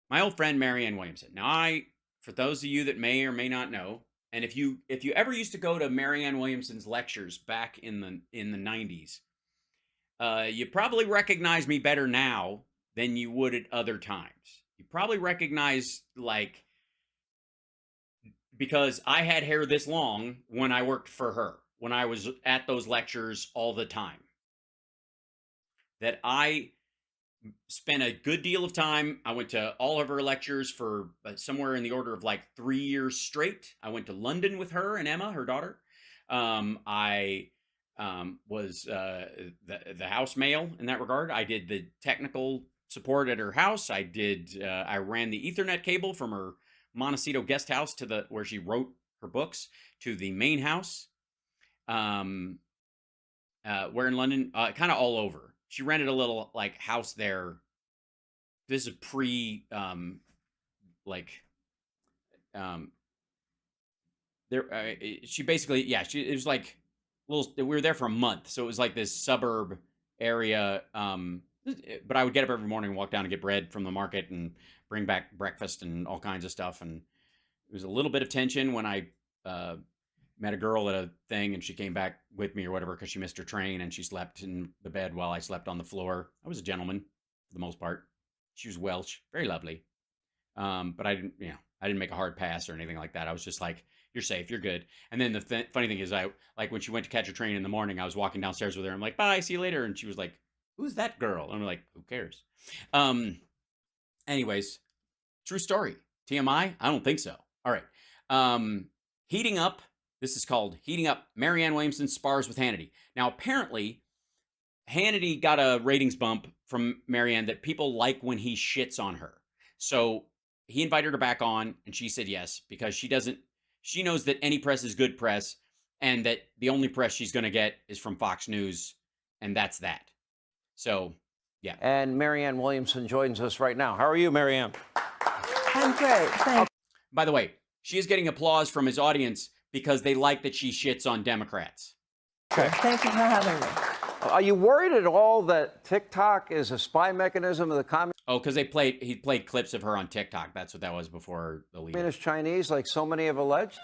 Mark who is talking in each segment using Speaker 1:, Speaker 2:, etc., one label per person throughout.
Speaker 1: my old friend Marianne Williamson. Now, for those of you that may or may not know, and if you ever used to go to Marianne Williamson's lectures back in the 90s, you probably recognize me better now than you would at other times. You probably recognize, like, because I had hair this long when I worked for her, when I was at those lectures all the time. That I spent a good deal of time. I went to all of her lectures for somewhere in the order of like 3 years straight. I went to London with her and Emma, her daughter. I was the house male in that regard. I did the technical support at her house. I ran the Ethernet cable from her Montecito guest house to where she wrote her books to the main house. Where in London, kind of all over. She rented a little like house there. This is pre like there she basically, yeah, it was like little, we were there for a month, so it was like this suburb area, but I would get up every morning and walk down and get bread from the market and bring back breakfast and all kinds of stuff. And it was a little bit of tension when I met a girl at a thing and she came back with me or whatever because she missed her train and she slept in the bed while I slept on the floor. I was a gentleman for the most part. She was Welsh, very lovely. But I didn't make a hard pass or anything like that. I was just like, you're safe, you're good. And then the funny thing is, I like when she went to catch her train in the morning, I was walking downstairs with her. I'm like, bye, see you later. And she was like, who's that girl? And I'm like, who cares? Anyways, true story. TMI? I don't think so. All right. Heating up. This is called Heating Up. Marianne Williamson spars with Hannity. Now, apparently, Hannity got a ratings bump from Marianne that people like when he shits on her. So he invited her back on, and she said yes, because she knows that any press is good press, and that the only press she's going to get is from Fox News, and that's that. So, yeah.
Speaker 2: And Marianne Williamson joins us right now. How are you, Marianne?
Speaker 3: I'm great. Thank you.
Speaker 1: By the way, she is getting applause from his audience because they like that she shits on Democrats.
Speaker 2: Okay.
Speaker 3: Thank you for having me.
Speaker 2: Are you worried at all that TikTok is a spy mechanism of the
Speaker 1: because he played clips of her on TikTok. That's what that was before the leader.
Speaker 2: Communist Chinese, like so many have alleged?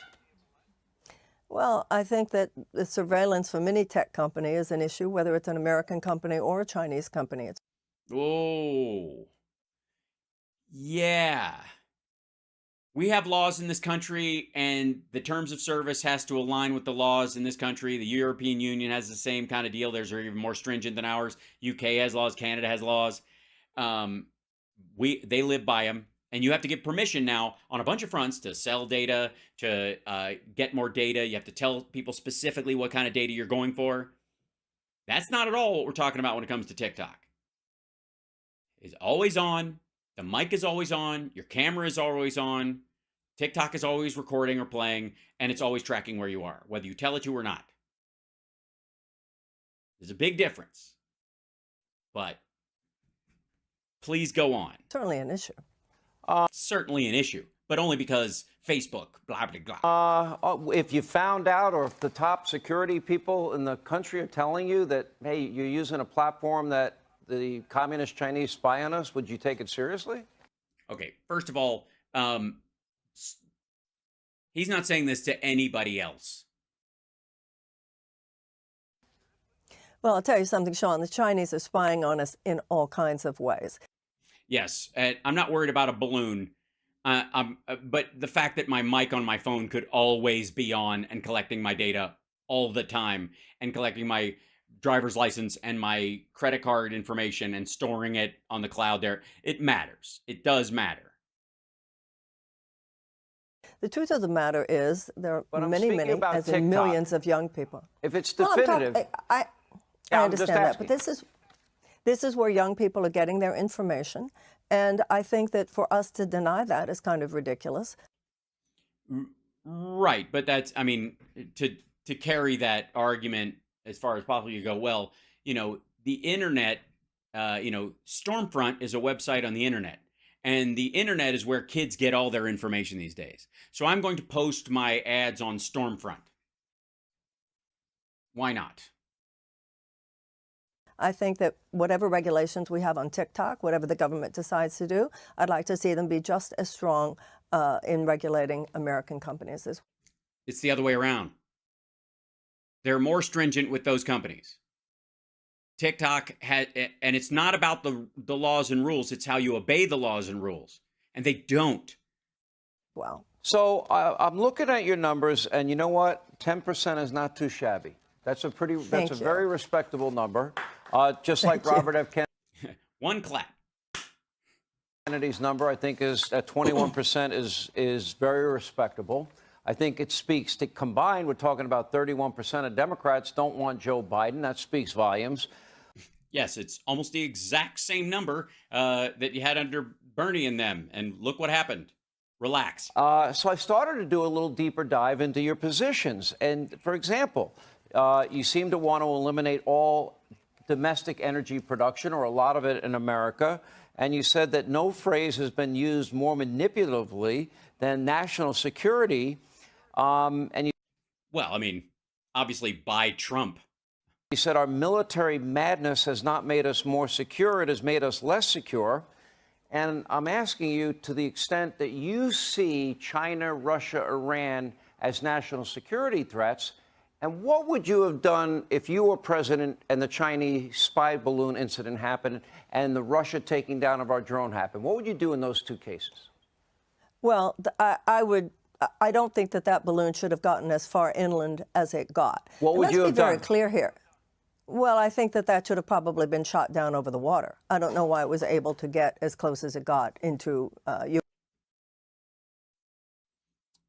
Speaker 3: Well, I think that the surveillance from any tech company is an issue, whether it's an American company or a Chinese company.
Speaker 1: Oh, yeah. We have laws in this country, and the terms of service has to align with the laws in this country. The European Union has the same kind of deal. Theirs are even more stringent than ours. UK has laws. Canada has laws. They live by them. And you have to get permission now on a bunch of fronts to sell data, to get more data. You have to tell people specifically what kind of data you're going for. That's not at all what we're talking about when it comes to TikTok. It's always on. The mic is always on. Your camera is always on. TikTok is always recording or playing, and it's always tracking where you are, whether you tell it to or not. There's a big difference. But please go on.
Speaker 3: Certainly an issue.
Speaker 1: Certainly an issue, but only because Facebook, blah, blah, blah.
Speaker 2: If you found out, or if the top security people in the country are telling you that, hey, you're using a platform that the communist Chinese spy on us, would you take it seriously?
Speaker 1: Okay, first of all, he's not saying this to anybody else.
Speaker 3: Well, I'll tell you something, Sean. The Chinese are spying on us in all kinds of ways.
Speaker 1: Yes, I'm not worried about a balloon, but the fact that my mic on my phone could always be on and collecting my data all the time and collecting my driver's license and my credit card information and storing it on the cloud there, it matters. It does matter.
Speaker 3: The truth of the matter is there are many, as in millions of young people.
Speaker 2: If it's definitive.
Speaker 3: I understand that, but this is where young people are getting their information, and I think that for us to deny that is kind of ridiculous.
Speaker 1: Right, but that's, I mean, to carry that argument as far as possible, you go, well, the internet, Stormfront is a website on the internet. And the internet is where kids get all their information these days. So I'm going to post my ads on Stormfront. Why not?
Speaker 3: I think that whatever regulations we have on TikTok, whatever the government decides to do, I'd like to see them be just as strong in regulating American companies as well.
Speaker 1: It's the other way around. They're more stringent with those companies. TikTok had, and it's not about the laws and rules, it's how you obey the laws and rules. And they don't.
Speaker 3: Wow.
Speaker 2: So I'm looking at your numbers, and you know what? 10% is not too shabby. That's a very respectable number. Just like Robert F.
Speaker 1: One clap.
Speaker 2: Kennedy's number, I think, is at 21% is very respectable. I think it speaks to, combined, we're talking about 31% of Democrats don't want Joe Biden. That speaks volumes.
Speaker 1: Yes, it's almost the exact same number that you had under Bernie and them. And look what happened. Relax.
Speaker 2: So I started to do a little deeper dive into your positions. And for example, you seem to want to eliminate all domestic energy production, or a lot of it, in America. And you said that no phrase has been used more manipulatively than national security. Well,
Speaker 1: I mean, obviously by Trump.
Speaker 2: You said our military madness has not made us more secure, it has made us less secure. And I'm asking you, to the extent that you see China, Russia, Iran as national security threats, and what would you have done if you were president and the Chinese spy balloon incident happened and the Russia taking down of our drone happened? What would you do in those two cases?
Speaker 3: Well, I don't think that balloon should have gotten as far inland as it got.
Speaker 2: What would you have done?
Speaker 3: Let's be very clear here. Well, I think that should have probably been shot down over the water. I don't know why it was able to get as close as it got into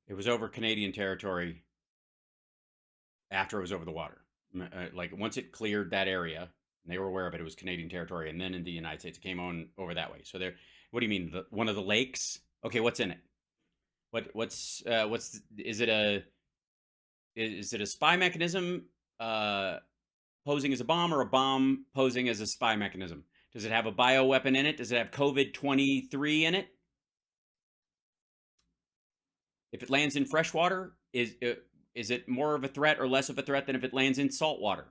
Speaker 1: It was over Canadian territory after it was over the water. Like once it cleared that area, and they were aware of it, it was Canadian territory, and then in the United States, it came on over that way. So what do you mean? One of the lakes? Okay, what's in it? Is it a spy mechanism posing as a bomb, or a bomb posing as a spy mechanism? Does it have a bioweapon in it? Does it have COVID-23 in it? If it lands in fresh water, is it more of a threat or less of a threat than if it lands in salt water?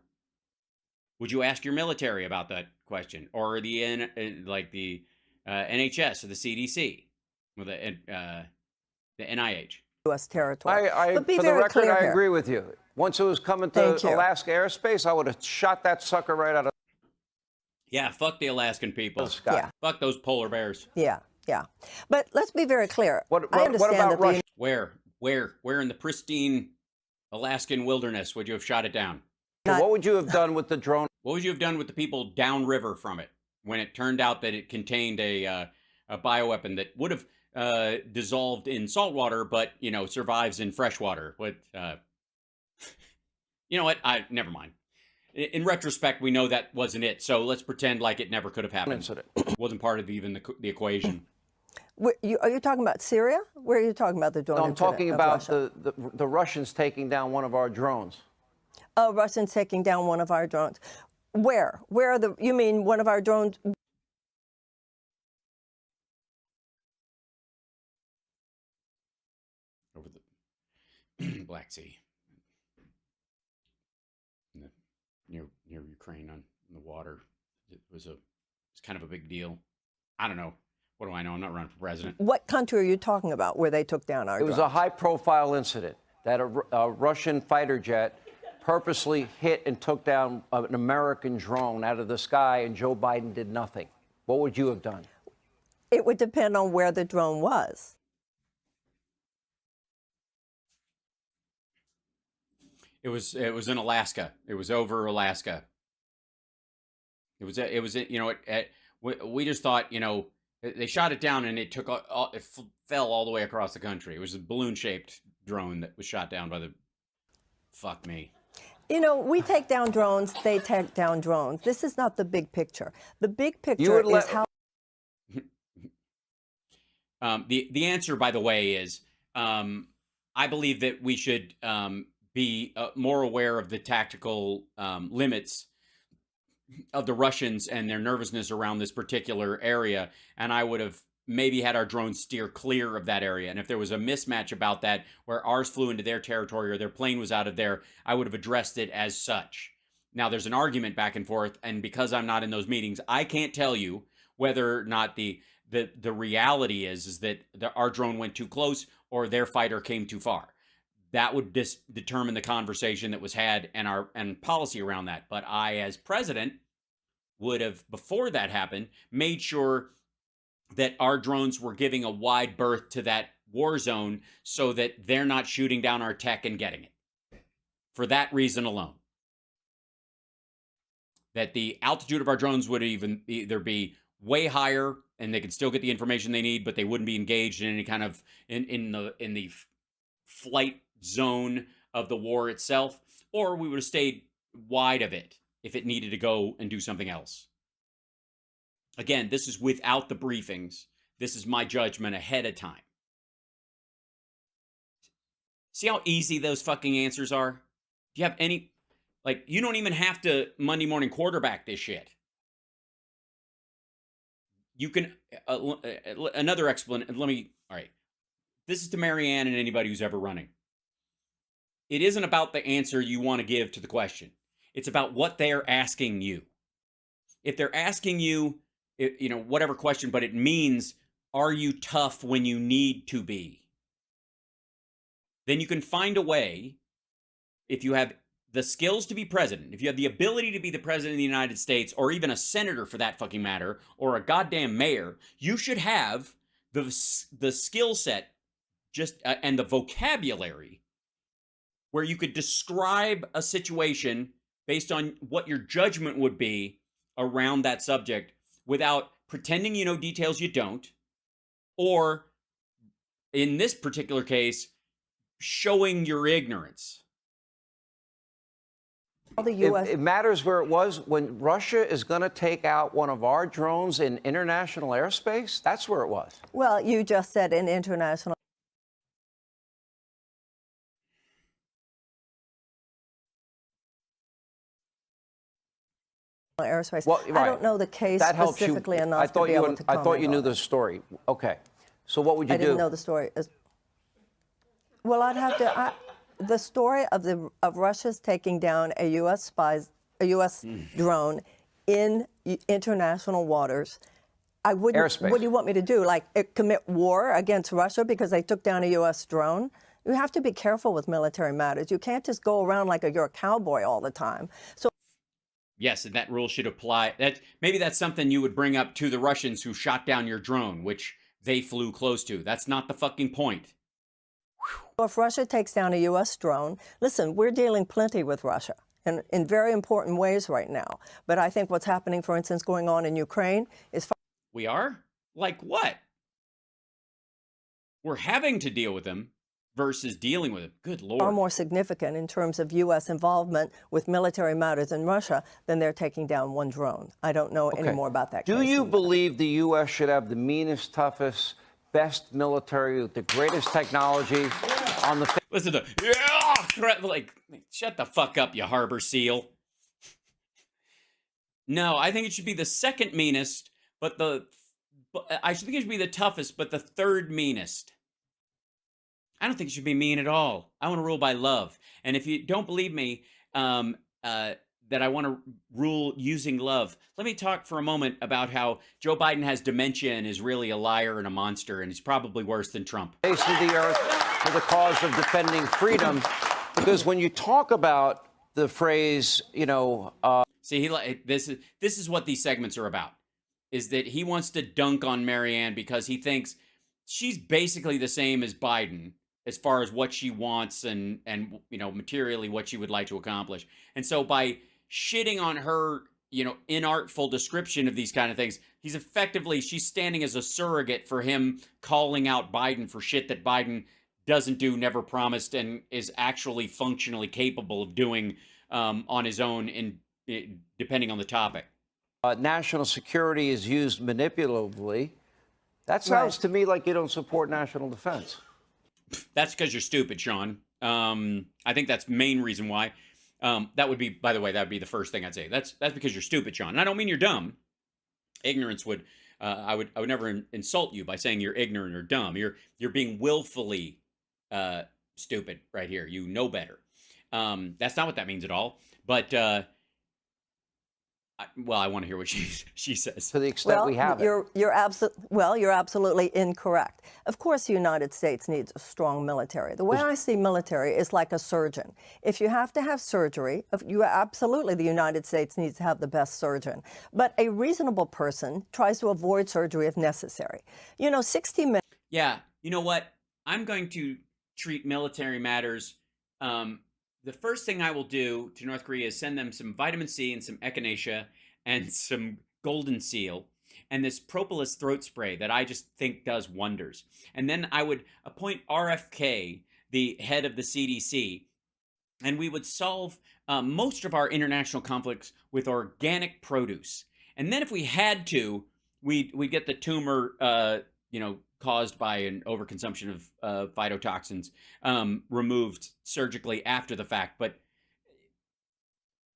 Speaker 1: Would you ask your military about that question, or the NHS or the CDC, or the NIH?
Speaker 3: U.S. territory.
Speaker 2: But for the record, I agree with you. Once it was coming to Alaska airspace, I would have shot that sucker right out of.
Speaker 1: Yeah, fuck the Alaskan people.
Speaker 3: Yeah.
Speaker 1: Fuck those polar bears.
Speaker 3: Yeah. But let's be very clear.
Speaker 2: What about Russia?
Speaker 1: Where in the pristine Alaskan wilderness would you have shot it down?
Speaker 2: What would you have done with the drone?
Speaker 1: What would you have done with the people downriver from it when it turned out that it contained a bioweapon that would have dissolved in salt water, but survives in fresh water? You know what? Never mind. In retrospect, we know that wasn't it. So let's pretend like it never could have happened. It wasn't part of even the equation.
Speaker 3: Are you talking about Syria? Where are you talking about the drone?
Speaker 2: No, I'm talking about the Russians taking down one of our drones.
Speaker 3: Oh, Russians taking down one of our drones. Where? You mean one of our drones?
Speaker 1: Over the Black Sea. Near Ukraine on the water. It's kind of a big deal. I don't know. What do I know? I'm not running for president.
Speaker 3: What country are you talking about where they took down our drones?
Speaker 2: It was a high-profile incident that a Russian fighter jet purposely hit and took down an American drone out of the sky, and Joe Biden did nothing. What would you have done?
Speaker 3: It would depend on where the drone was.
Speaker 1: It was in Alaska. It was over Alaska. We just thought, they shot it down and it fell all the way across the country. It was a balloon-shaped drone that was shot down by the. Fuck me.
Speaker 3: We take down drones. They take down drones. This is not the big picture. The big picture is how.
Speaker 1: The answer, by the way, is I believe that we should be more aware of the tactical limits of the Russians and their nervousness around this particular area. And I would have maybe had our drones steer clear of that area. And if there was a mismatch about that, where ours flew into their territory or their plane was out of there, I would have addressed it as such. Now there's an argument back and forth, and because I'm not in those meetings, I can't tell you whether or not the reality is that our drone went too close or their fighter came too far. That would determine the conversation that was had and policy around that. But I, as president, would have, before that happened, made sure that our drones were giving a wide berth to that war zone so that they're not shooting down our tech and getting it. For that reason alone. That the altitude of our drones would either be way higher and they could still get the information they need, but they wouldn't be engaged in any kind of in the flight zone of the war itself, or we would have stayed wide of it if it needed to go and do something else. Again, this is without the briefings. This is my judgment ahead of time. See how easy those fucking answers are? Do you have any, like, you don't even have to Monday morning quarterback this shit. You can, another explanation, all right. This is to Marianne and anybody who's ever running. It isn't about the answer you want to give to the question. It's about what they're asking you. If they're asking you, whatever question, but it means, are you tough when you need to be? Then you can find a way, if you have the skills to be president, if you have the ability to be the president of the United States, or even a senator for that fucking matter, or a goddamn mayor, you should have the skill set and the vocabulary where you could describe a situation based on what your judgment would be around that subject without pretending you know details you don't, or in this particular case, showing your ignorance.
Speaker 2: It matters where it was. When Russia is going to take out one of our drones in international airspace, that's where it was.
Speaker 3: Well, you just said in international airspace.
Speaker 2: Well, right.
Speaker 3: I don't know the case
Speaker 2: that
Speaker 3: specifically enough to be able to comment.
Speaker 2: I thought you knew the story. Okay. So what would you do?
Speaker 3: I didn't know the story. Well, I'd have to... the story of Russia's taking down a U.S. drone in international waters, I wouldn't.
Speaker 2: Airspace.
Speaker 3: What do you want me to do? Like commit war against Russia because they took down a U.S. drone? You have to be careful with military matters. You can't just go around like you're a cowboy all the time. So.
Speaker 1: Yes, and that rule should apply. Maybe that's something you would bring up to the Russians who shot down your drone, which they flew close to. That's not the fucking point.
Speaker 3: If Russia takes down a U.S. drone, listen, we're dealing plenty with Russia in very important ways right now. But I think what's happening, for instance, going on in Ukraine is...
Speaker 1: We are? Like what? We're having to deal with them versus dealing with them. Good Lord.
Speaker 3: Far more significant in terms of U.S. involvement with military matters in Russia than they're taking down one drone. I don't know any more about that case.
Speaker 2: Do you believe the U.S. should have the meanest, toughest, best military with the greatest technology on the...
Speaker 1: Listen to... like, shut the fuck up, you harbor seal. No, I think it should be the second meanest, but I think it should be the toughest, but the third meanest. I don't think it should be mean at all. I want to rule by love. And if you don't believe me, that I want to rule using love, let me talk for a moment about how Joe Biden has dementia and is really a liar and a monster, and he's probably worse than Trump.
Speaker 2: Face of the earth for the cause of defending freedom. Because when you talk about the phrase,
Speaker 1: See, this is what these segments are about, is that he wants to dunk on Marianne because he thinks she's basically the same as Biden as far as what she wants and materially what she would like to accomplish. And so by shitting on her, inartful description of these kind of things, she's standing as a surrogate for him calling out Biden for shit that Biden doesn't do, never promised, and is actually functionally capable of doing on his own, depending on the topic.
Speaker 2: National security is used manipulatively. That sounds to me like you don't support national defense.
Speaker 1: That's because you're stupid, Sean. I think that's the main reason why. That would be, by the way, that would be the first thing I'd say. That's because you're stupid, Sean. And I don't mean you're dumb. Ignorance would, I would never insult you by saying you're ignorant or dumb. You're being willfully stupid right here. You know better. That's not what that means at all. But Well, I want to hear what she says.
Speaker 2: to the extent
Speaker 3: Well,
Speaker 2: we have it?
Speaker 3: you're absolutely incorrect. Of course, the United States needs a strong military. The way I see military is like a surgeon. If you have to have surgery, absolutely the United States needs to have the best surgeon. But a reasonable person tries to avoid surgery if necessary. 60 minutes.
Speaker 1: Yeah, you know what? I'm going to treat military matters. The first thing I will do to North Korea is send them some vitamin C and some echinacea and some golden seal and this propolis throat spray that I just think does wonders. And then I would appoint RFK, the head of the CDC, and we would solve most of our international conflicts with organic produce. And then if we had to, we'd get the tumor, caused by an overconsumption of phytotoxins removed surgically after the fact. But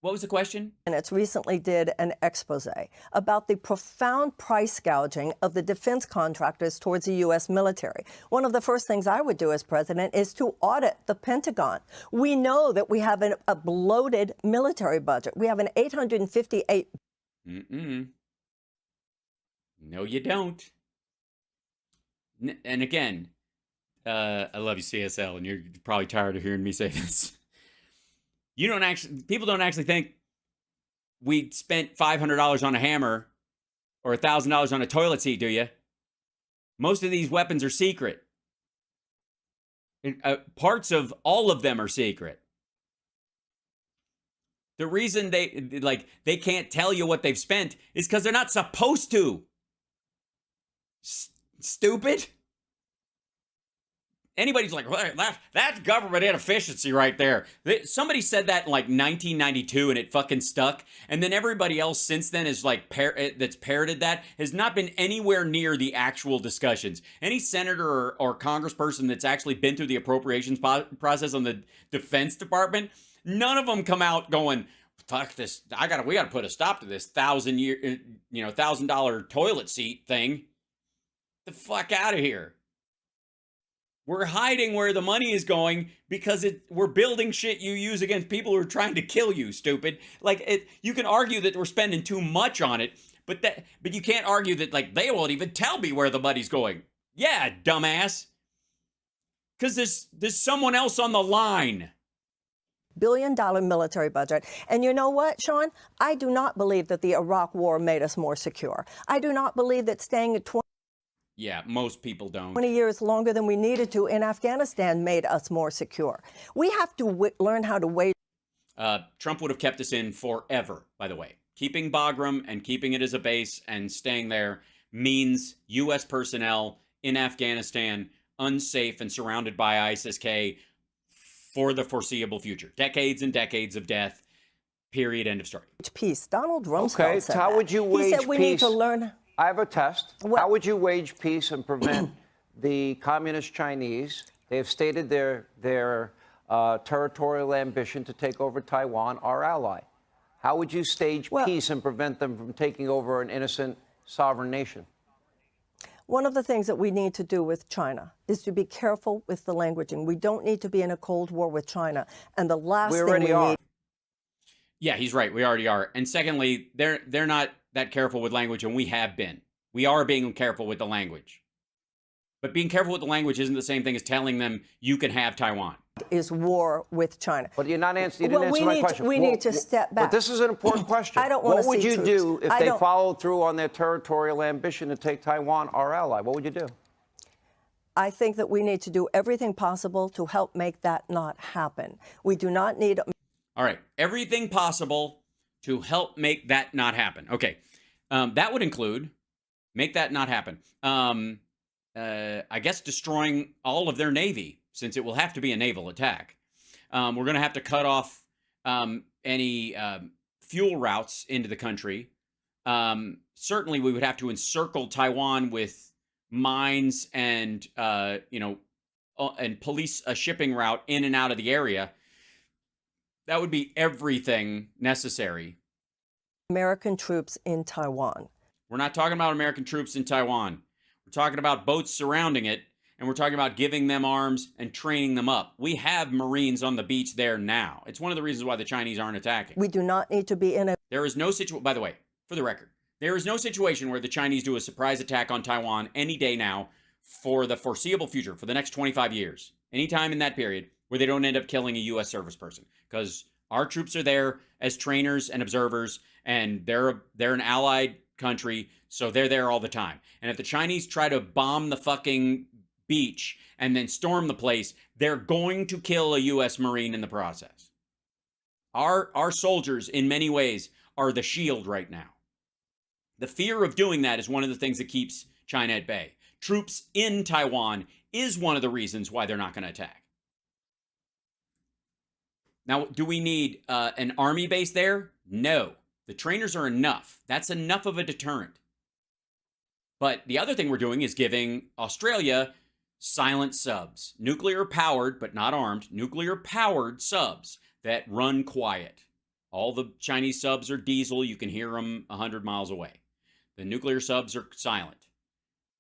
Speaker 1: what was the question?
Speaker 3: Minutes recently did an expose about the profound price gouging of the defense contractors towards the U.S. military. One of the first things I would do as president is to audit the Pentagon. We know that we have a bloated military budget. We have an $858.
Speaker 1: No, you don't. And again, I love you, CSL, and you're probably tired of hearing me say this. People don't actually think we spent $500 on a hammer or $1,000 on a toilet seat, do you? Most of these weapons are secret. Parts of all of them are secret. The reason they can't tell you what they've spent is because they're not supposed to. Stupid. Anybody's like, well, that's government inefficiency right there. Somebody said that in like 1992 and it fucking stuck. And then everybody else since then is like that's parroted that has not been anywhere near the actual discussions. Any senator or congressperson that's actually been through the appropriations process on the Defense Department, none of them come out going, fuck this. We got to put a stop to this $1,000 toilet seat thing. The fuck out of here. We're hiding where the money is going because we're building shit you use against people who are trying to kill you, stupid. You can argue that we're spending too much on it, but you can't argue that they won't even tell me where the money's going. Yeah, dumbass. Because there's someone else on the line.
Speaker 3: $1 billion military budget. And you know what, Sean? I do not believe that the Iraq War made us more secure. I do not believe that staying at 20
Speaker 1: Yeah, most people don't.
Speaker 3: 20 years longer than we needed to in Afghanistan made us more secure. We have to learn how to wait.
Speaker 1: Trump would have kept us in forever, by the way. Keeping Bagram and keeping it as a base and staying there means U.S. personnel in Afghanistan unsafe and surrounded by ISIS-K for the foreseeable future. Decades and decades of death, period, end of story.
Speaker 3: Peace. Donald Rumsfeld said
Speaker 2: how
Speaker 3: that.
Speaker 2: would you wage
Speaker 3: He said we need to learn.
Speaker 2: I have a test. How would you wage peace and prevent the communist Chinese? They have stated their territorial ambition to take over Taiwan, our ally. How would you stage peace and prevent them from taking over an innocent sovereign nation?
Speaker 3: One of the things that we need to do with China is to be careful with the languaging. We don't need to be in a Cold War with China. And the last thing we need.
Speaker 1: Yeah, he's right. We already are. And secondly, they're not that careful with language, and we have been. We are being careful with the language. But being careful with the language isn't the same thing as telling them you can have Taiwan.
Speaker 3: Is war with China.
Speaker 2: But you're not answering. You didn't answer my question.
Speaker 3: We need to step back.
Speaker 2: But this is an important question.
Speaker 3: I don't want to see
Speaker 2: What would you
Speaker 3: troops.
Speaker 2: do if they followed through on their territorial ambition to take Taiwan, our ally? What would you do?
Speaker 3: I think that we need to do everything possible to help make that not happen. We do not need.
Speaker 1: All right, everything possible to help make that not happen. Okay, that would include make that not happen. I guess destroying all of their navy, since it will have to be a naval attack. We're going to have to cut off any fuel routes into the country. Certainly, we would have to encircle Taiwan with mines and and police a shipping route in and out of the area. That would be everything necessary.
Speaker 3: American troops in Taiwan.
Speaker 1: We're not talking about American troops in Taiwan. We're talking about boats surrounding it, and we're talking about giving them arms and training them up. We have Marines on the beach there now. It's one of the reasons why the Chinese aren't attacking.
Speaker 3: We do not need to be in a
Speaker 1: There is no situation, by the way, for the record, there is no situation where the Chinese do a surprise attack on Taiwan any day now for the foreseeable future, for the next 25 years, anytime in that period, where they don't end up killing a U.S. service person. Because our troops are there as trainers and observers, and they're an allied country, so they're there all the time. And if the Chinese try to bomb the fucking beach and then storm the place, they're going to kill a U.S. Marine in the process. Our soldiers, in many ways, are the shield right now. The fear of doing that is one of the things that keeps China at bay. Troops in Taiwan is one of the reasons why they're not going to attack. Now, do we need an army base there? No. The trainers are enough. That's enough of a deterrent. But the other thing we're doing is giving Australia silent subs. Nuclear-powered, but not armed, nuclear-powered subs that run quiet. All the Chinese subs are diesel. You can hear them 100 miles away. The nuclear subs are silent.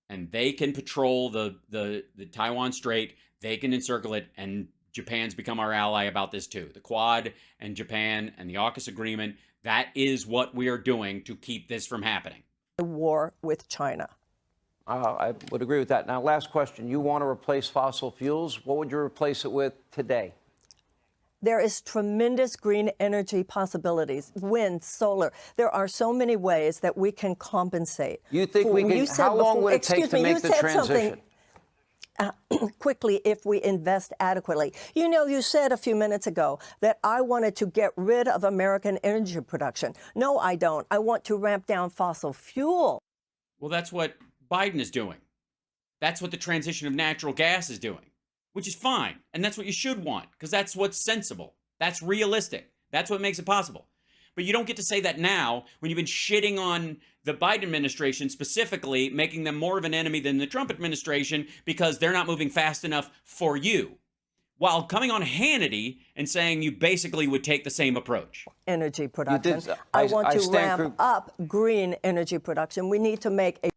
Speaker 1: And they can patrol the Taiwan Strait. They can encircle it, and Japan's become our ally about this too. The Quad and Japan and the AUKUS agreement, that is what we are doing to keep this from happening.
Speaker 3: The war with China.
Speaker 2: I would agree with that. Now, last question. You want to replace fossil fuels. What would you replace it with today?
Speaker 3: There is tremendous green energy possibilities, wind, solar. There are so many ways that we can compensate.
Speaker 2: You think we can? How long would it take to make the transition?
Speaker 3: Quickly, if we invest adequately. You know, you said a few minutes ago that I wanted to get rid of American energy production. No, I don't. I want to ramp down fossil fuel.
Speaker 1: Well, that's what Biden is doing. That's what the transition of natural gas is doing, which is fine. And that's what you should want, because that's what's sensible. That's realistic. That's what makes it possible. But you don't get to say that now when you've been shitting on the Biden administration, specifically making them more of an enemy than the Trump administration because they're not moving fast enough for you, while coming on Hannity and saying you basically would take the same approach.
Speaker 3: Energy production. I want to ramp up green energy production. We need to make a...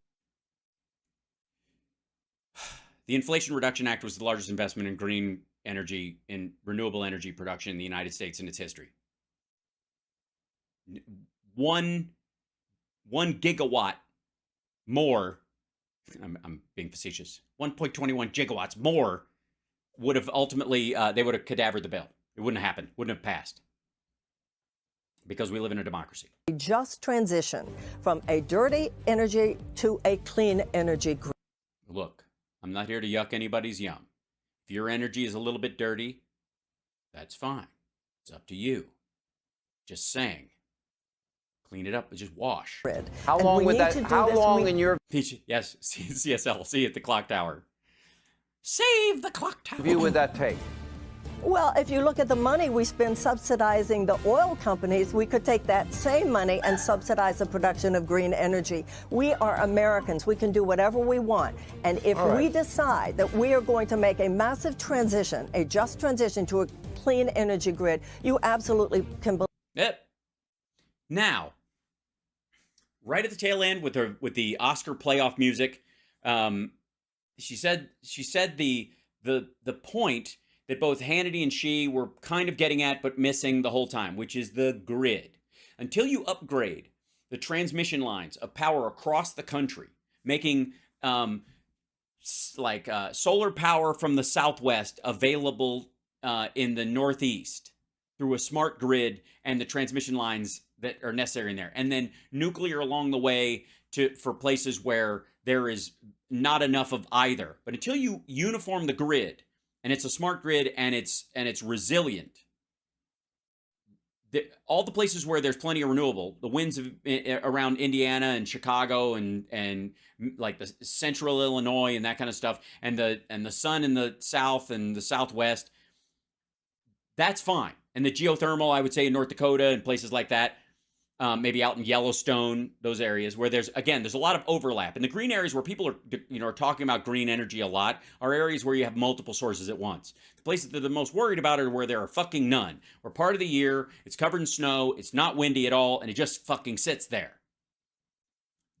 Speaker 1: The Inflation Reduction Act was the largest investment in green energy, in renewable energy production in the United States in its history. One gigawatt more, I'm being facetious, 1.21 gigawatts more would have ultimately, they would have cadavered the bill. It wouldn't have happened, wouldn't have passed, because we live in a democracy.
Speaker 3: A just transition from a dirty energy to a clean energy grid.
Speaker 1: Look, I'm not here to yuck anybody's yum. If your energy is a little bit dirty, that's fine. It's up to you. Just saying. Clean it up, but just wash.
Speaker 2: How long would that, how long in your...
Speaker 1: Yes, CSL, see at the clock tower. Save the clock tower.
Speaker 2: view would that take?
Speaker 3: Well, if you look at the money we spend subsidizing the oil companies, we could take that same money and subsidize the production of green energy. We are Americans. We can do whatever we want. And if we decide that we are going to make a massive transition, a just transition to a clean energy grid, you absolutely can believe.
Speaker 1: Yep. Now, right at the tail end with the Oscar playoff music, she said the point that both Hannity and she were kind of getting at but missing the whole time, which is the grid. Until you upgrade the transmission lines of power across the country, making solar power from the Southwest available in the Northeast through a smart grid and the transmission lines that are necessary in there, and then nuclear along the way for places where there is not enough of either. But until you uniform the grid, and it's a smart grid and it's resilient, all the places where there's plenty of renewable, the winds around Indiana and Chicago and like the central Illinois and that kind of stuff, and the sun in the south and the southwest, that's fine. And the geothermal, I would say, in North Dakota and places like that, maybe out in Yellowstone, those areas where there's a lot of overlap. And the green areas where people are talking about green energy a lot are areas where you have multiple sources at once. The places that they're the most worried about are where there are fucking none. Where part of the year, it's covered in snow, it's not windy at all, and it just fucking sits there.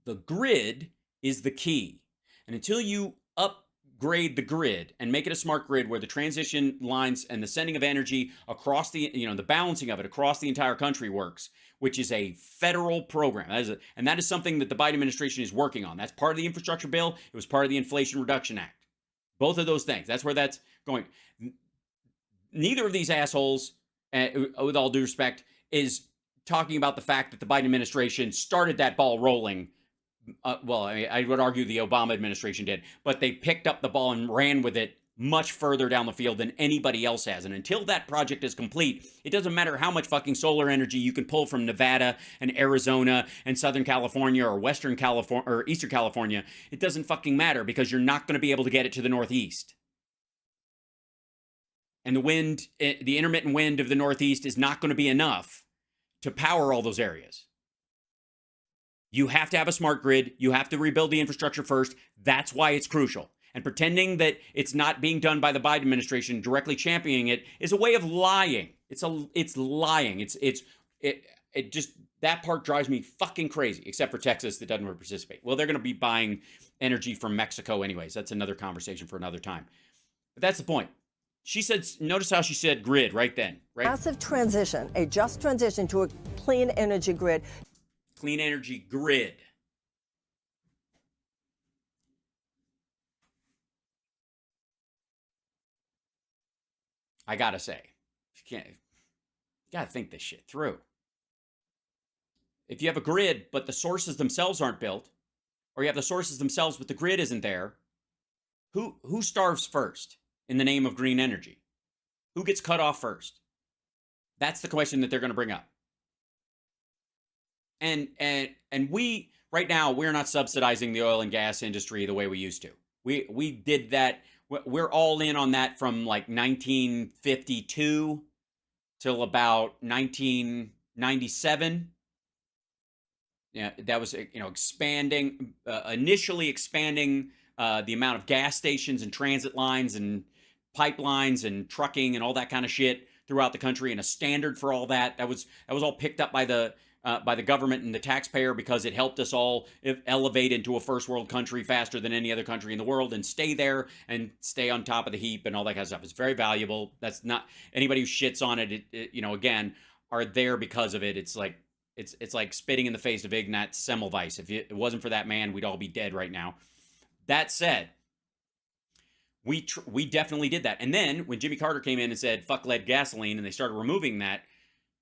Speaker 1: The grid is the key. And until you upgrade the grid and make it a smart grid where the transition lines and the sending of energy across the balancing of it across the entire country works, which is a federal program. And that is something that the Biden administration is working on. That's part of the infrastructure bill. It was part of the Inflation Reduction Act. Both of those things. That's where that's going. Neither of these assholes, with all due respect, is talking about the fact that the Biden administration started that ball rolling. Well, I would argue the Obama administration did, but they picked up the ball and ran with it much further down the field than anybody else has. And until that project is complete, it doesn't matter how much fucking solar energy you can pull from Nevada and Arizona and Southern California or Western California or Eastern California. It doesn't fucking matter because you're not going to be able to get it to the Northeast. And the wind, the intermittent wind of the Northeast is not going to be enough to power all those areas. You have to have a smart grid. You have to rebuild the infrastructure first. That's why it's crucial. And pretending that it's not being done by the Biden administration, directly championing it, is a way of lying. It's lying. It just, that part drives me fucking crazy, except for Texas that doesn't participate. Well, they're going to be buying energy from Mexico anyways. That's another conversation for another time. But that's the point. She said, notice how she said grid right then, right?
Speaker 3: Massive transition, a just transition to a clean energy grid.
Speaker 1: Clean energy grid. I gotta say, you gotta think this shit through. If you have a grid, but the sources themselves aren't built, or you have the sources themselves, but the grid isn't there, who starves first in the name of green energy? Who gets cut off first? That's the question that they're going to bring up. And we right now, we're not subsidizing the oil and gas industry the way we used to. We did that. We're all in on that from like 1952 till about 1997. Yeah, that was, expanding, initially expanding the amount of gas stations and transit lines and pipelines and trucking and all that kind of shit throughout the country, and a standard for all that. That was all picked up by the government and the taxpayer because it helped us all elevate into a first world country faster than any other country in the world and stay there and stay on top of the heap and all that kind of stuff. It's very valuable. That's not anybody who shits on it, again, are there because of it. It's like spitting in the face of Ignaz Semmelweis. If it wasn't for that man, we'd all be dead right now. That said, we definitely did that. And then when Jimmy Carter came in and said, fuck lead gasoline, and they started removing that,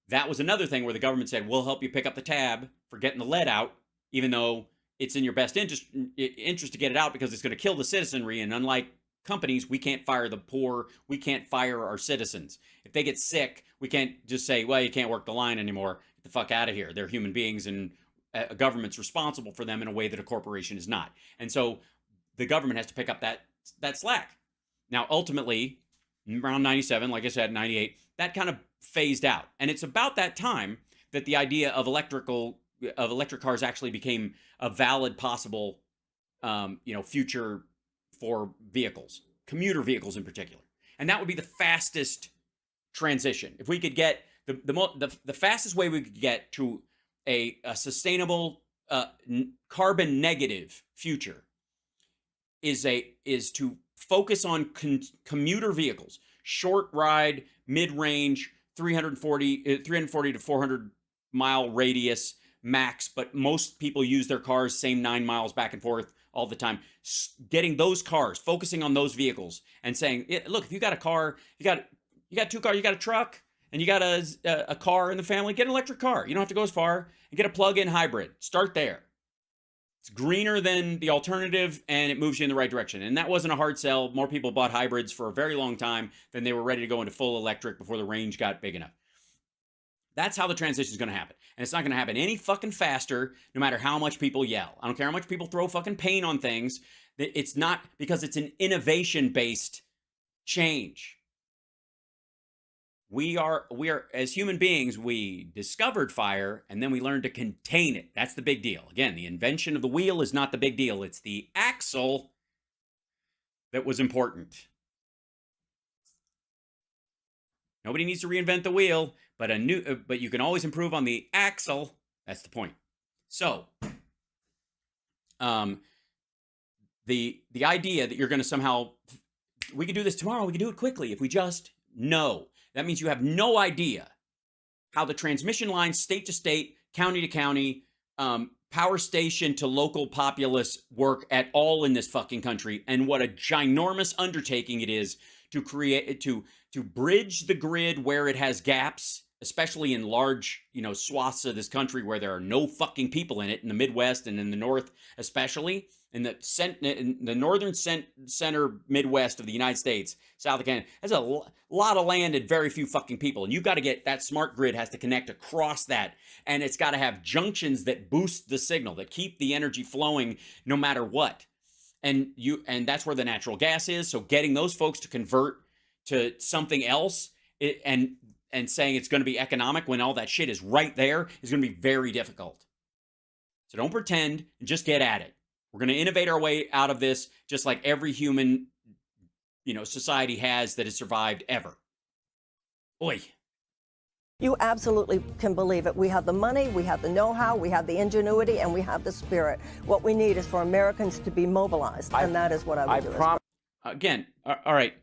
Speaker 1: that was another thing where the government said, we'll help you pick up the tab for getting the lead out, even though it's in your best interest to get it out because it's going to kill the citizenry. And unlike companies, we can't fire the poor. We can't fire our citizens. If they get sick, we can't just say, well, you can't work the line anymore. Get the fuck out of here. They're human beings, and a government's responsible for them in a way that a corporation is not. And so the government has to pick up that slack. Now, ultimately, around 97, like I said, 98, that kind of phased out. And it's about that time that the idea of electric cars actually became a valid possible, future for vehicles, commuter vehicles in particular. And that would be the fastest transition. If we could get the fastest way we could get to a sustainable, carbon negative future is to focus on commuter vehicles, short ride, mid-range, 340 to 400 mile radius max, but most people use their cars same 9 miles back and forth all the time. Getting those cars, focusing on those vehicles and saying, look, if you got a car, you got 2 cars, you got a truck, and you got a car in the family, get an electric car. You don't have to go as far, and get a plug-in hybrid. Start there. It's greener than the alternative, and it moves you in the right direction. And that wasn't a hard sell. More people bought hybrids for a very long time than they were ready to go into full electric before the range got big enough. That's how the transition is going to happen. And it's not going to happen any fucking faster, no matter how much people yell. I don't care how much people throw fucking paint on things. It's not, because it's an innovation-based change. We are, as human beings, we discovered fire and then we learned to contain it. That's the big deal. Again, the invention of the wheel is not the big deal. It's the axle that was important. Nobody needs to reinvent the wheel, but you can always improve on the axle. That's the point. So, the idea that you're going to somehow, we could do this tomorrow, we could do it quickly if we just know. That means you have no idea how the transmission lines, state to state, county to county, power station to local populace work at all in this fucking country, and what a ginormous undertaking it is to bridge the grid where it has gaps, especially in large, swaths of this country where there are no fucking people in it, in the Midwest and in the North, especially in the northern center Midwest of the United States, south of Canada. There's a lot of land and very few fucking people. And you've got to get that smart grid has to connect across that. And it's got to have junctions that boost the signal, that keep the energy flowing no matter what. And that's where the natural gas is. So getting those folks to convert to something else and saying it's going to be economic when all that shit is right there is going to be very difficult. So don't pretend and just get at it. We're going to innovate our way out of this, just like every human, society has that has survived ever. Oi.
Speaker 3: You absolutely can believe it. We have the money, we have the know-how, we have the ingenuity, and we have the spirit. What we need is for Americans to be mobilized, and that is what I would do.
Speaker 1: Again, all right.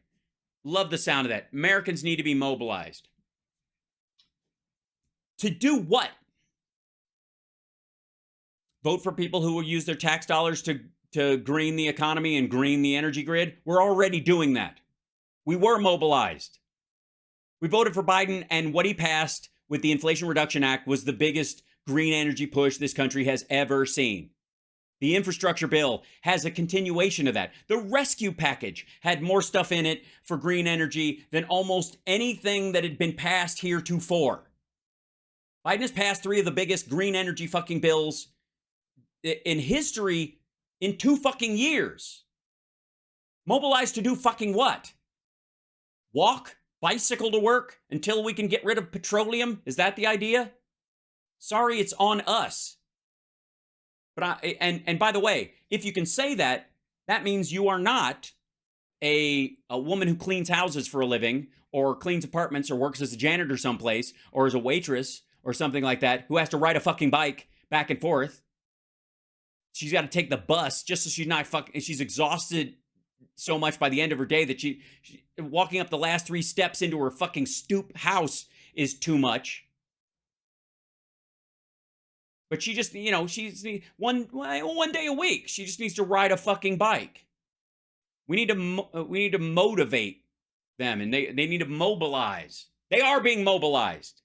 Speaker 1: Love the sound of that. Americans need to be mobilized. To do what? Vote for people who will use their tax dollars to green the economy and green the energy grid? We're already doing that. We were mobilized. We voted for Biden, and what he passed with the Inflation Reduction Act was the biggest green energy push this country has ever seen. The infrastructure bill has a continuation of that. The rescue package had more stuff in it for green energy than almost anything that had been passed heretofore. Biden has passed 3 of the biggest green energy fucking bills in history in 2 fucking years. Mobilized to do fucking what? Walk? Bicycle to work until we can get rid of petroleum? Is that the idea? Sorry, it's on us. But and by the way, if you can say that, that means you are not a woman who cleans houses for a living, or cleans apartments, or works as a janitor someplace, or as a waitress, or something like that, who has to ride a fucking bike back and forth. She's got to take the bus just so she's not fucking. She's exhausted so much by the end of her day that she walking up the last 3 steps into her fucking stoop house is too much. But she just, she's one day a week. She just needs to ride a fucking bike. We need to motivate them, and they need to mobilize. They are being mobilized.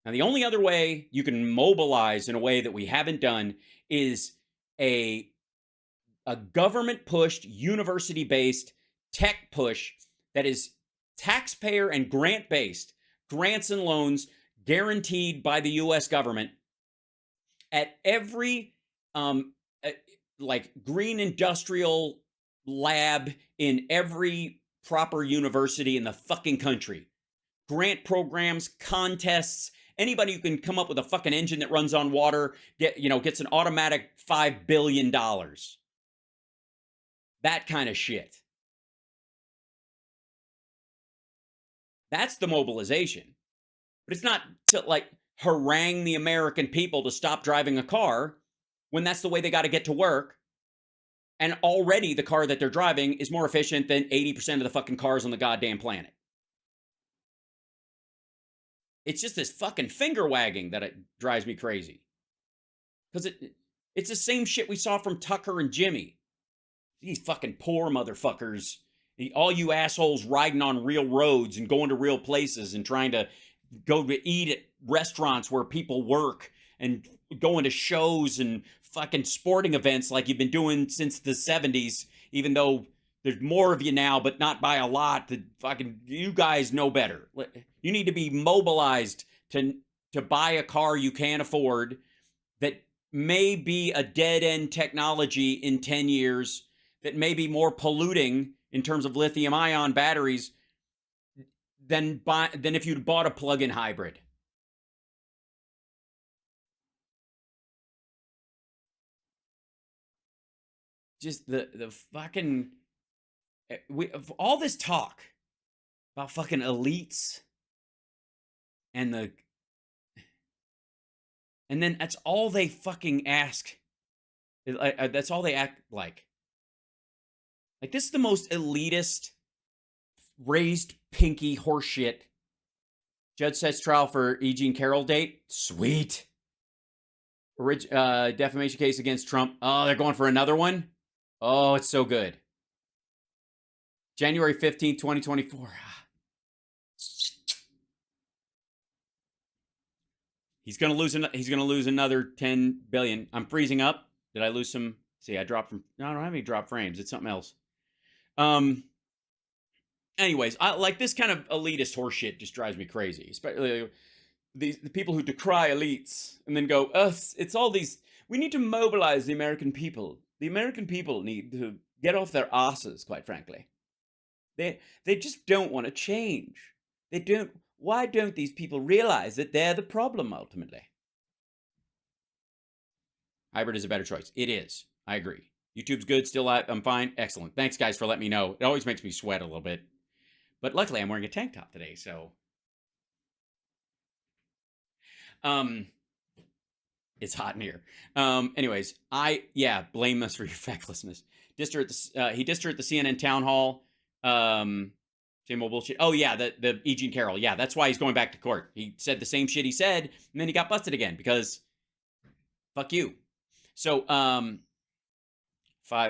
Speaker 1: Now, the only other way you can mobilize in a way that we haven't done is a government-pushed, university-based tech push that is taxpayer and grant-based, grants and loans guaranteed by the U.S. government at every green industrial lab in every proper university in the fucking country. Grant programs, contests, anybody who can come up with a fucking engine that runs on water gets an automatic $5 billion. That kind of shit. That's the mobilization. But it's not to harangue the American people to stop driving a car when that's the way they got to get to work. And already the car that they're driving is more efficient than 80% of the fucking cars on the goddamn planet. It's just this fucking finger wagging that it drives me crazy. Because it's the same shit we saw from Tucker and Jimmy. These fucking poor motherfuckers. All you assholes riding on real roads and going to real places and trying to go to eat at restaurants where people work and going to shows and fucking sporting events like you've been doing since the 70s, even though there's more of you now, but not by a lot. You guys know better. You need to be mobilized to buy a car you can't afford that may be a dead-end technology in 10 years, that may be more polluting in terms of lithium-ion batteries than if you'd bought a plug-in hybrid. Just the fucking... all this talk about fucking elites and then that's all they fucking ask. That's all they act like. Like, this is the most elitist, raised pinky horseshit. Judge sets trial for E. Jean Carroll date. Sweet. Defamation case against Trump. Oh, they're going for another one? Oh, it's so good. January 15th, 2024. He's going to lose another 10 billion. I'm freezing up. Did I lose some? See, I dropped from. No, I don't have any drop frames. It's something else. Anyways, I like this kind of elitist horseshit just drives me crazy. Especially the people who decry elites and then go, it's all these. We need to mobilize the American people. The American people need to get off their asses, quite frankly. They just don't want to change. They don't. Why don't these people realize that they're the problem ultimately? Hybrid is a better choice. It is. I agree. YouTube's good. Still, I'm fine. Excellent. Thanks, guys, for letting me know. It always makes me sweat a little bit. But luckily, I'm wearing a tank top today, so. It's hot in here. Anyways, blame us for your fecklessness. He dissed her at the CNN town hall. Same old bullshit. Oh, yeah, the E. Jean Carroll. Yeah, that's why he's going back to court. He said the same shit he said, and then he got busted again because fuck you. So,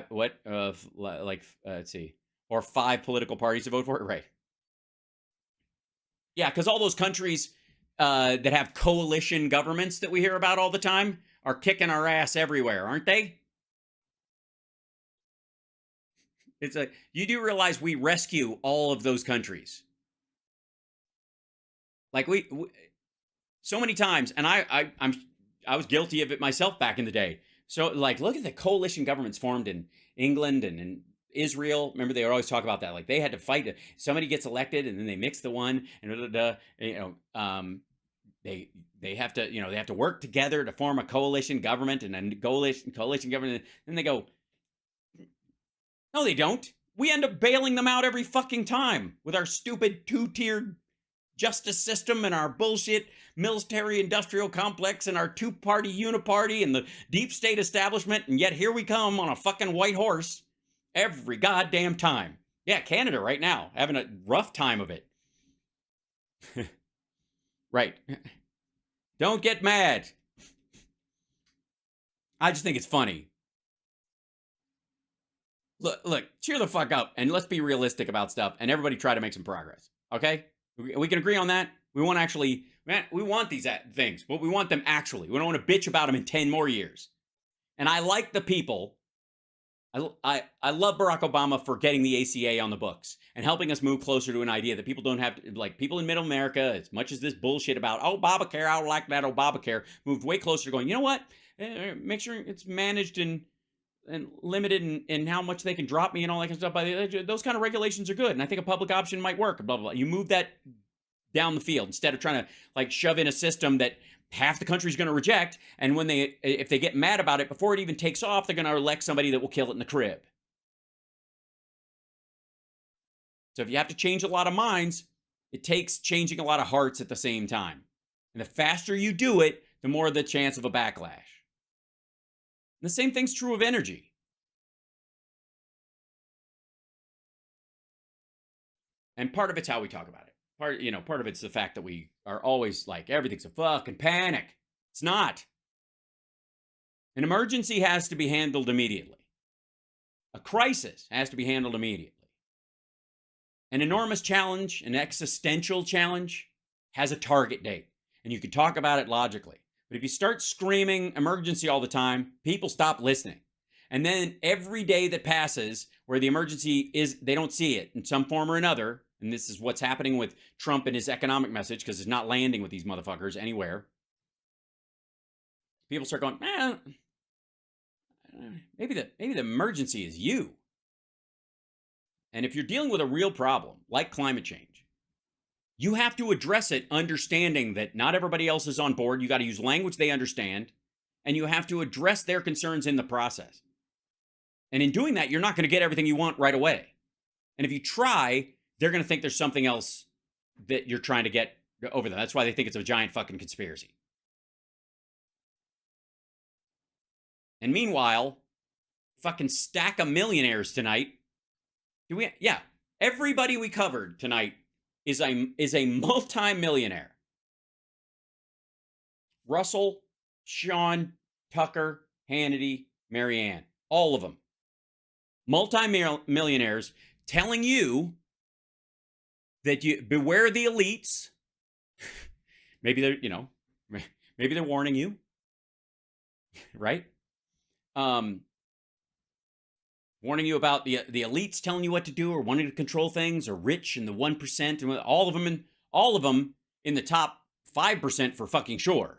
Speaker 1: let's see. Or 5 political parties to vote for it? Right. Yeah, because all those countries that have coalition governments that we hear about all the time are kicking our ass everywhere, aren't they? It's like, you do realize we rescue all of those countries. Like we so many times, and I was guilty of it myself back in the day. So like, look at the coalition governments formed in England and in Israel. Remember, they would always talk about that. Like they had to fight. Somebody gets elected, and then they mix the one, and they have to, they have to work together to form a coalition government, and a coalition government. And then they go, no, they don't. We end up bailing them out every fucking time with our stupid 2-tiered justice system and our bullshit military-industrial complex and our 2-party uniparty and the deep state establishment. And yet here we come on a fucking white horse every goddamn time. Yeah, Canada right now, having a rough time of it. Right. Don't get mad. I just think it's funny. Look, cheer the fuck up and let's be realistic about stuff and everybody try to make some progress. Okay? We can agree on that. We want actually, man, we want these things, but we want them actually. We don't want to bitch about them in 10 more years. And I like the people. I love Barack Obama for getting the ACA on the books and helping us move closer to an idea that people don't have to, like people in middle America, as much as this bullshit about, Obamacare, I don't like that Obamacare, moved way closer to going, you know what? Make sure it's managed and limited in how much they can drop me and all that kind of stuff. Those kind of regulations are good. And I think a public option might work, blah, blah, blah. You move that down the field instead of trying to like shove in a system that half the country's going to reject. And when if they get mad about it before it even takes off, they're going to elect somebody that will kill it in the crib. So if you have to change a lot of minds, it takes changing a lot of hearts at the same time. And the faster you do it, the more the chance of a backlash. And the same thing's true of energy. And part of it's how we talk about it. Part of it's the fact that we are always like, everything's a fucking panic. It's not. An emergency has to be handled immediately. A crisis has to be handled immediately. An enormous challenge, an existential challenge, has a target date. And you can talk about it logically. But if you start screaming emergency all the time, people stop listening. And then every day that passes where the emergency is, they don't see it in some form or another. And this is what's happening with Trump and his economic message because it's not landing with these motherfuckers anywhere. People start going, maybe the emergency is you. And if you're dealing with a real problem like climate change, you have to address it understanding that not everybody else is on board. You got to use language they understand, and you have to address their concerns in the process. And in doing that, you're not going to get everything you want right away. And if you try, they're going to think there's something else that you're trying to get over them. That's why they think it's a giant fucking conspiracy. And meanwhile, fucking stack of millionaires tonight. Everybody we covered tonight is a multi-millionaire. Russell, Sean, Tucker, Hannity, Marianne, all of them, multi-millionaires telling you that you beware the elites. Maybe they're, maybe they're warning you, right? Warning you about the elites telling you what to do or wanting to control things, or rich and the 1%, and all of them in the top 5% for fucking sure.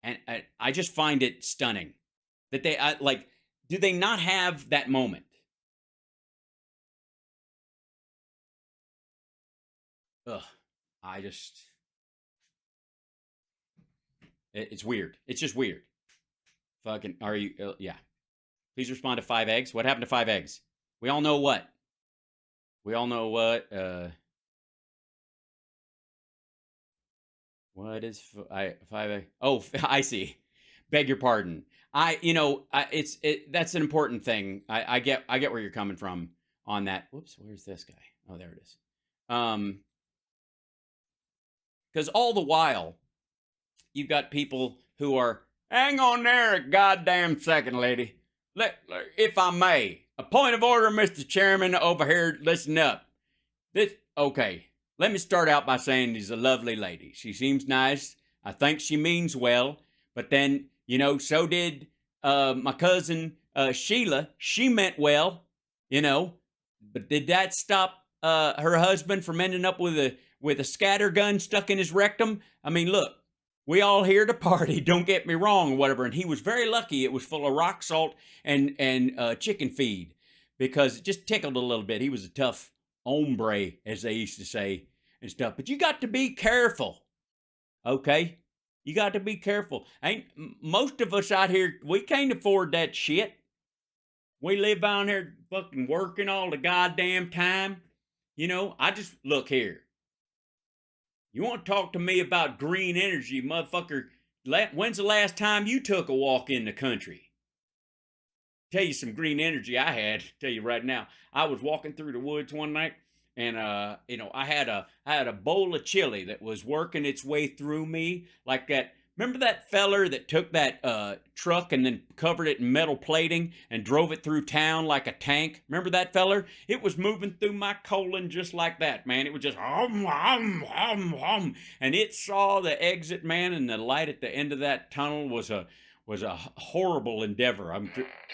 Speaker 1: And I just find it stunning that they do they not have that moment? Ugh, it's weird. It's just weird. Fucking, are you? Yeah. Please respond to 5 eggs. What happened to 5 eggs? We all know what. We all know what. What is 5 eggs? Oh, I see. Beg your pardon. That's an important thing. I get where you're coming from on that. Whoops, where's this guy? Oh, there it is. Because all the while, you've got people who are, hang on there a goddamn second, lady. If I may, a point of order, Mr. Chairman, over here, listen up. Okay, let me start out by saying she's a lovely lady. She seems nice. I think she means well. But then, so did my cousin Sheila. She meant well, But did that stop her husband from ending up with a scattergun stuck in his rectum? I mean, look. We all here to party, don't get me wrong, or whatever. And he was very lucky it was full of rock salt and chicken feed, because it just tickled a little bit. He was a tough hombre, as they used to say, and stuff. But you got to be careful, okay? You got to be careful. Most of us out here, we can't afford that shit. We live down here fucking working all the goddamn time. I just, look here. You want to talk to me about green energy, motherfucker? When's the last time you took a walk in the country? Tell you some green energy I had. Tell you right now. I was walking through the woods one night, and I had a bowl of chili that was working its way through me like that. Remember that feller that took that truck and then covered it in metal plating and drove it through town like a tank? Remember that feller? It was moving through my colon just like that, man. It was just hum, hum, hum, hum. And it saw the exit, man, and the light at the end of that tunnel was a horrible endeavor.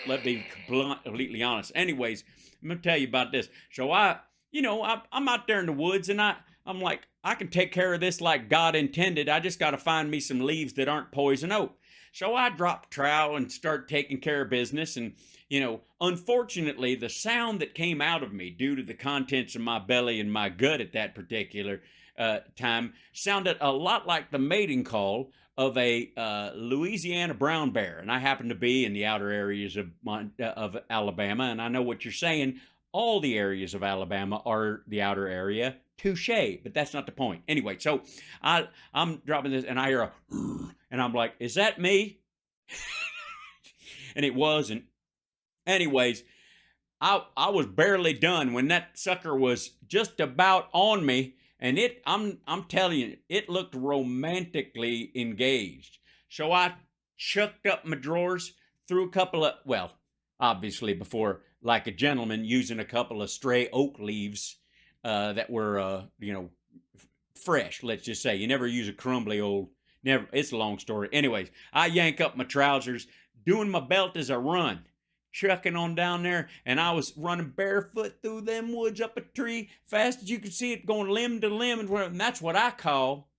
Speaker 1: Let me be completely honest. Anyways, I'm going to tell you about this. So I'm out there in the woods, and I'm like, I can take care of this like God intended. I just got to find me some leaves that aren't poison oak. So I drop trowel and start taking care of business. And, unfortunately, the sound that came out of me due to the contents of my belly and my gut at that particular time sounded a lot like the mating call of a Louisiana brown bear. And I happen to be in the outer areas of Alabama, and I know what you're saying. All the areas of Alabama are the outer area. Touche, but that's not the point. Anyway, so I'm dropping this, and I hear and I'm like, is that me? And it wasn't. Anyways, I was barely done when that sucker was just about on me, and I'm telling you, it looked romantically engaged. So I chucked up my drawers, threw a couple of, well, obviously before, like a gentleman, using a couple of stray oak leaves that were, fresh, let's just say. You never use a crumbly old, never, it's a long story. Anyways, I yank up my trousers, doing my belt as I run, chucking on down there, and I was running barefoot through them woods up a tree, fast as you could see it, going limb to limb, and that's what I call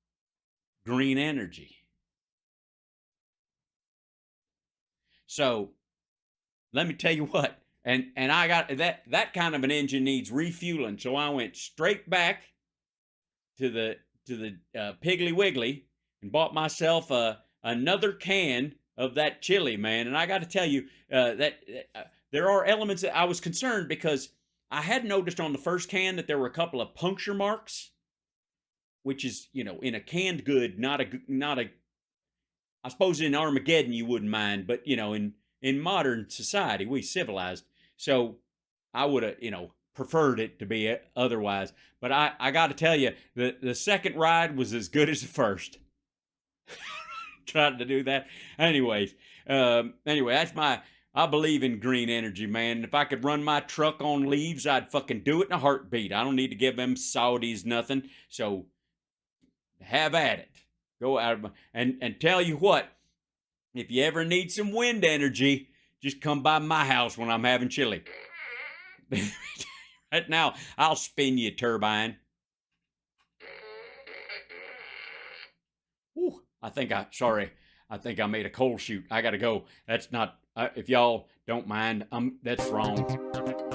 Speaker 1: green energy. So, let me tell you what, and I got that kind of an engine needs refueling. So I went straight back to the Piggly Wiggly and bought myself another can of that chili, man. And I got to tell you that there are elements that I was concerned, because I had noticed on the first can that there were a couple of puncture marks, which is, in a canned good, not a. I suppose in Armageddon you wouldn't mind, but in modern society, we civilized. So I would have, preferred it to be otherwise. But I got to tell you, the second ride was as good as the first. Tried to do that. Anyways, that's I believe in green energy, man. If I could run my truck on leaves, I'd fucking do it in a heartbeat. I don't need to give them Saudis nothing. So have at it. Go out and tell you what, if you ever need some wind energy, just come by my house when I'm having chili. Right now, I'll spin you a turbine. Ooh, I think I made a cold shoot. I gotta go. That's not, if y'all don't mind, that's wrong.